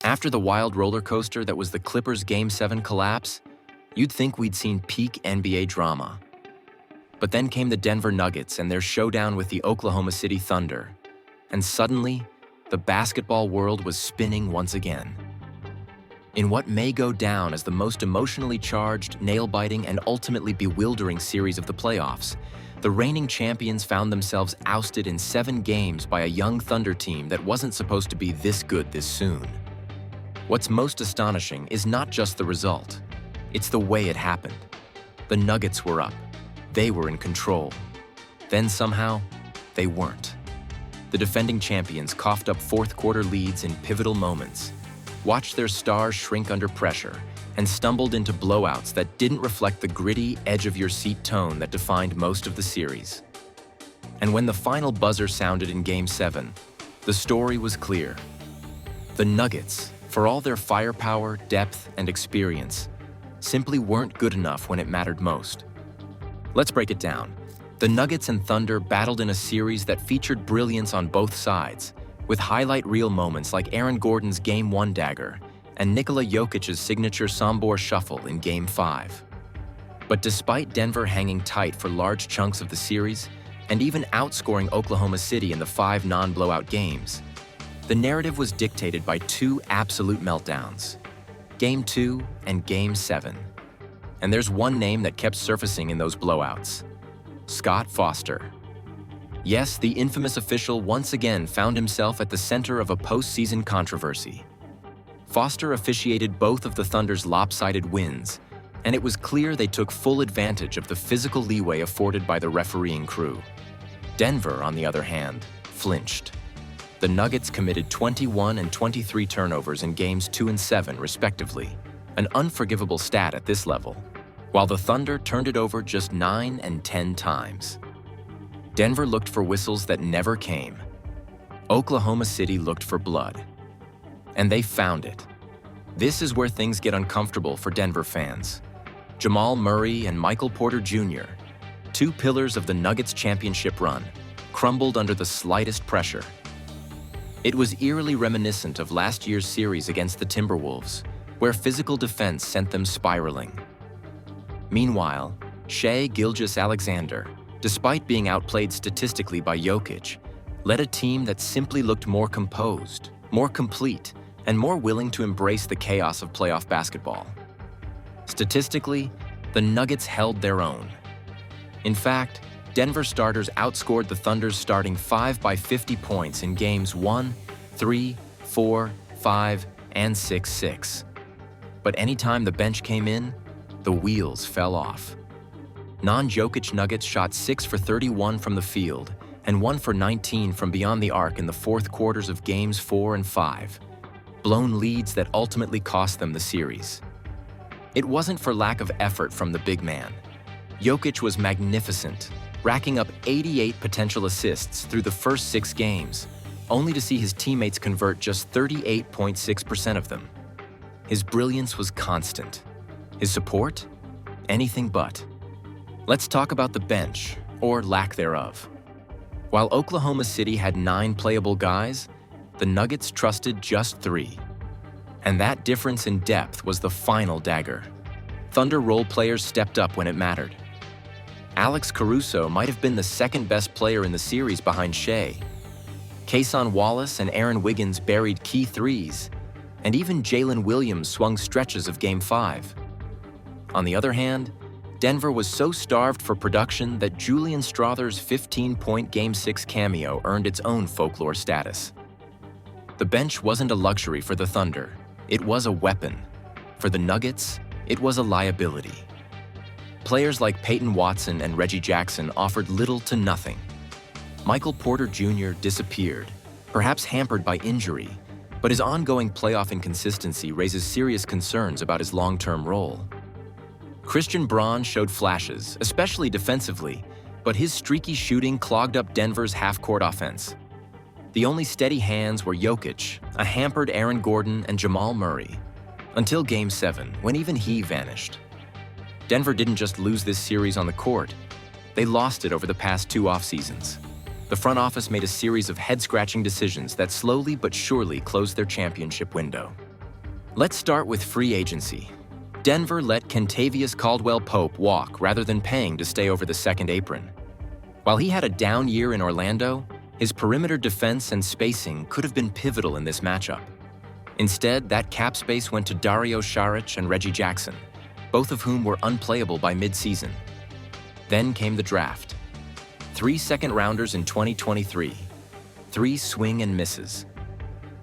After the wild roller coaster that was the Clippers' Game 7 collapse, you'd think we'd seen peak NBA drama. But then came the Denver Nuggets and their showdown with the Oklahoma City Thunder, and suddenly, the basketball world was spinning once again. In what may go down as the most emotionally charged, nail-biting, and ultimately bewildering series of the playoffs, the reigning champions found themselves ousted in 7 games by a young Thunder team that wasn't supposed to be this good this soon. What's most astonishing is not just the result, it's the way it happened. The Nuggets were up. They were in control. Then somehow, they weren't. The defending champions coughed up fourth-quarter leads in pivotal moments, watched their stars shrink under pressure, and stumbled into blowouts that didn't reflect the gritty, edge-of-your-seat tone that defined most of the series. And when the final buzzer sounded in Game 7, the story was clear. The Nuggets, for all their firepower, depth, and experience, simply weren't good enough when it mattered most. Let's break it down. The Nuggets and Thunder battled in a series that featured brilliance on both sides, with highlight reel moments like Aaron Gordon's Game 1 dagger and Nikola Jokic's signature Sombor shuffle in Game 5. But despite Denver hanging tight for large chunks of the series, and even outscoring Oklahoma City in the 5 non-blowout games, the narrative was dictated by 2 absolute meltdowns, Game 2 and Game 7. And there's one name that kept surfacing in those blowouts: Scott Foster. Yes, the infamous official once again found himself at the center of a postseason controversy. Foster officiated both of the Thunder's lopsided wins, and it was clear they took full advantage of the physical leeway afforded by the refereeing crew. Denver, on the other hand, flinched. The Nuggets committed 21 and 23 turnovers in Games 2 and 7, respectively, an unforgivable stat at this level, while the Thunder turned it over just 9 and 10 times. Denver looked for whistles that never came. Oklahoma City looked for blood. And they found it. This is where things get uncomfortable for Denver fans. Jamal Murray and Michael Porter Jr., 2 pillars of the Nuggets' championship run, crumbled under the slightest pressure. It was eerily reminiscent of last year's series against the Timberwolves, where physical defense sent them spiraling. Meanwhile, Shai Gilgeous-Alexander, despite being outplayed statistically by Jokic, led a team that simply looked more composed, more complete, and more willing to embrace the chaos of playoff basketball. Statistically, the Nuggets held their own. In fact, Denver starters outscored the Thunder's starting 5 by 50 points in Games 1, 3, 4, 5, and 6-6. But anytime the bench came in, the wheels fell off. Non-Jokic Nuggets shot 6 for 31 from the field and 1 for 19 from beyond the arc in the fourth quarters of Games 4 and 5, blown leads that ultimately cost them the series. It wasn't for lack of effort from the big man. Jokic was magnificent, racking up 88 potential assists through the first 6 games, only to see his teammates convert just 38.6% of them. His brilliance was constant. His support? Anything but. Let's talk about the bench, or lack thereof. While Oklahoma City had 9 playable guys, the Nuggets trusted just 3. And that difference in depth was the final dagger. Thunder role players stepped up when it mattered. Alex Caruso might have been the second-best player in the series behind Shai. Cason Wallace and Aaron Wiggins buried key threes, and even Jalen Williams swung stretches of Game 5. On the other hand, Denver was so starved for production that Julian Strawther's 15-point Game 6 cameo earned its own folklore status. The bench wasn't a luxury for the Thunder, it was a weapon. For the Nuggets, it was a liability. Players like Peyton Watson and Reggie Jackson offered little to nothing. Michael Porter Jr. disappeared, perhaps hampered by injury, but his ongoing playoff inconsistency raises serious concerns about his long-term role. Christian Braun showed flashes, especially defensively, but his streaky shooting clogged up Denver's half-court offense. The only steady hands were Jokic, a hampered Aaron Gordon, and Jamal Murray, until Game 7, when even he vanished. Denver didn't just lose this series on the court, they lost it over the past 2 off-seasons. The front office made a series of head-scratching decisions that slowly but surely closed their championship window. Let's start with free agency. Denver let Kentavious Caldwell-Pope walk rather than paying to stay over the second apron. While he had a down year in Orlando, his perimeter defense and spacing could have been pivotal in this matchup. Instead, that cap space went to Dario Saric and Reggie Jackson, both of whom were unplayable by mid-season. Then came the draft. 3 second-rounders in 2023, 3 swing and misses.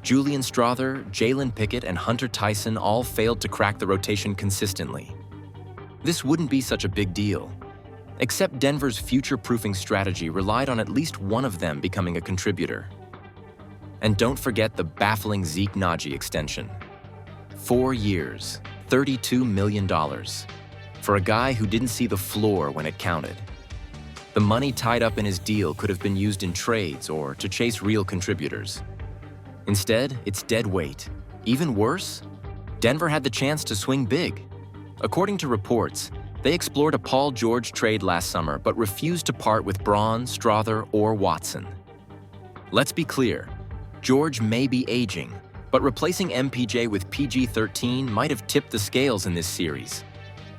Julian Strawther, Jalen Pickett, and Hunter Tyson all failed to crack the rotation consistently. This wouldn't be such a big deal, except Denver's future-proofing strategy relied on at least one of them becoming a contributor. And don't forget the baffling Zeke Naji extension. 4 years, $32 million, for a guy who didn't see the floor when it counted. The money tied up in his deal could have been used in trades or to chase real contributors. Instead, it's dead weight. Even worse, Denver had the chance to swing big. According to reports, they explored a Paul George trade last summer but refused to part with Braun, Strawther, or Watson. Let's be clear, George may be aging, but replacing MPJ with PG-13 might have tipped the scales in this series.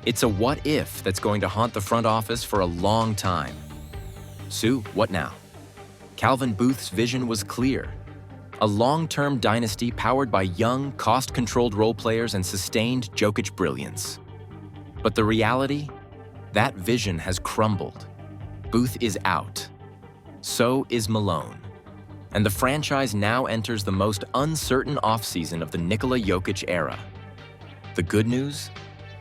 It's a what-if that's going to haunt the front office for a long time. Sue, what now? Calvin Booth's vision was clear. A long-term dynasty powered by young, cost-controlled role players and sustained Jokic brilliance. But the reality? That vision has crumbled. Booth is out. So is Malone. And the franchise now enters the most uncertain offseason of the Nikola Jokic era. The good news?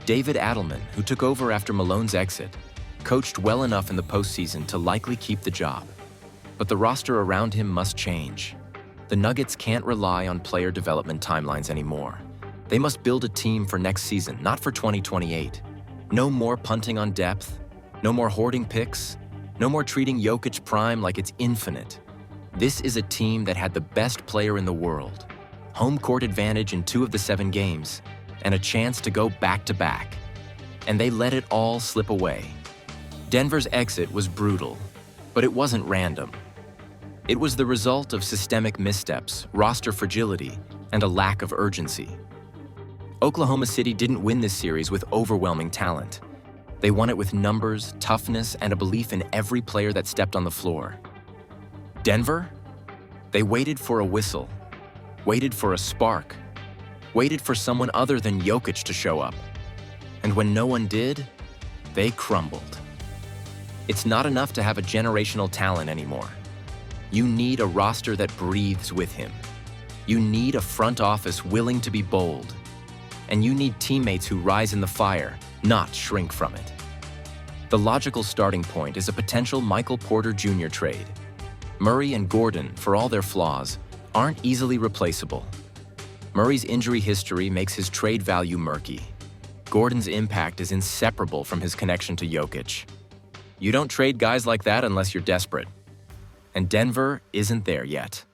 David Adelman, who took over after Malone's exit, coached well enough in the postseason to likely keep the job. But the roster around him must change. The Nuggets can't rely on player development timelines anymore. They must build a team for next season, not for 2028. No more punting on depth, no more hoarding picks, no more treating Jokic prime like it's infinite. This is a team that had the best player in the world, home court advantage in 2 of the 7 games, and a chance to go back-to-back. And they let it all slip away. Denver's exit was brutal, but it wasn't random. It was the result of systemic missteps, roster fragility, and a lack of urgency. Oklahoma City didn't win this series with overwhelming talent. They won it with numbers, toughness, and a belief in every player that stepped on the floor. Denver? They waited for a whistle, waited for a spark, waited for someone other than Jokic to show up. And when no one did, they crumbled. It's not enough to have a generational talent anymore. You need a roster that breathes with him. You need a front office willing to be bold. And you need teammates who rise in the fire, not shrink from it. The logical starting point is a potential Michael Porter Jr. trade. Murray and Gordon, for all their flaws, aren't easily replaceable. Murray's injury history makes his trade value murky. Gordon's impact is inseparable from his connection to Jokic. You don't trade guys like that unless you're desperate. And Denver isn't there yet.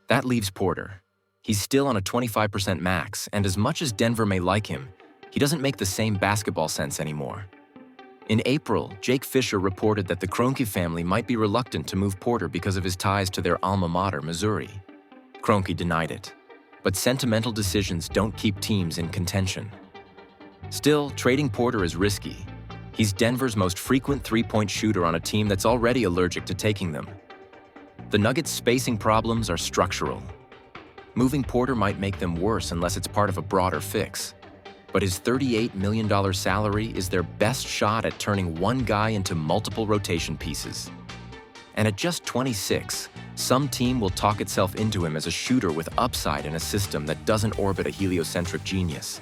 That leaves Porter. He's still on a 25% max, and as much as Denver may like him, he doesn't make the same basketball sense anymore. In April, Jake Fisher reported that the Kroenke family might be reluctant to move Porter because of his ties to their alma mater, Missouri. Kroenke denied it, but sentimental decisions don't keep teams in contention. Still, trading Porter is risky. He's Denver's most frequent three-point shooter on a team that's already allergic to taking them. The Nuggets' spacing problems are structural. Moving Porter might make them worse unless it's part of a broader fix. But his $38 million salary is their best shot at turning one guy into multiple rotation pieces. And at just 26, some team will talk itself into him as a shooter with upside in a system that doesn't orbit a heliocentric genius.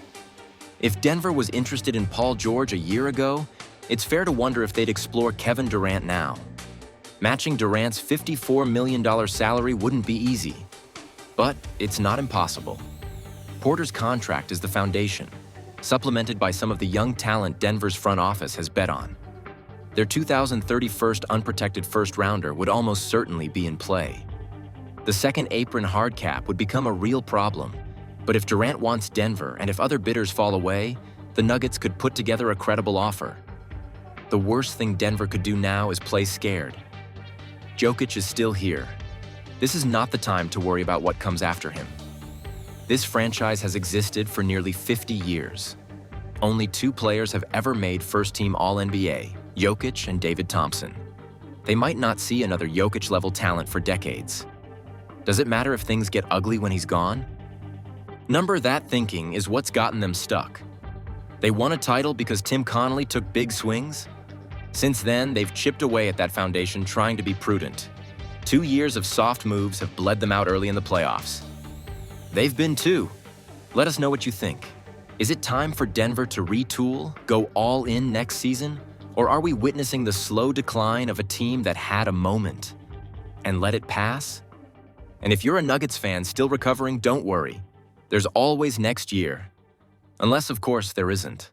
If Denver was interested in Paul George a year ago, it's fair to wonder if they'd explore Kevin Durant now. Matching Durant's $54 million salary wouldn't be easy. But it's not impossible. Porter's contract is the foundation, supplemented by some of the young talent Denver's front office has bet on. Their 2031 unprotected first-rounder would almost certainly be in play. The second apron hard cap would become a real problem, but if Durant wants Denver and if other bidders fall away, the Nuggets could put together a credible offer. The worst thing Denver could do now is play scared. Jokic is still here. This is not the time to worry about what comes after him. This franchise has existed for nearly 50 years. Only two players have ever made first-team All-NBA, Jokic and David Thompson. They might not see another Jokic-level talent for decades. Does it matter if things get ugly when he's gone? That thinking is what's gotten them stuck. They won a title because Tim Connelly took big swings. Since then, they've chipped away at that foundation trying to be prudent. 2 years of soft moves have bled them out early in the playoffs. They've been too. Let us know what you think. Is it time for Denver to retool, go all in next season? Or are we witnessing the slow decline of a team that had a moment and let it pass? And if you're a Nuggets fan still recovering, don't worry. There's always next year. Unless, of course, there isn't.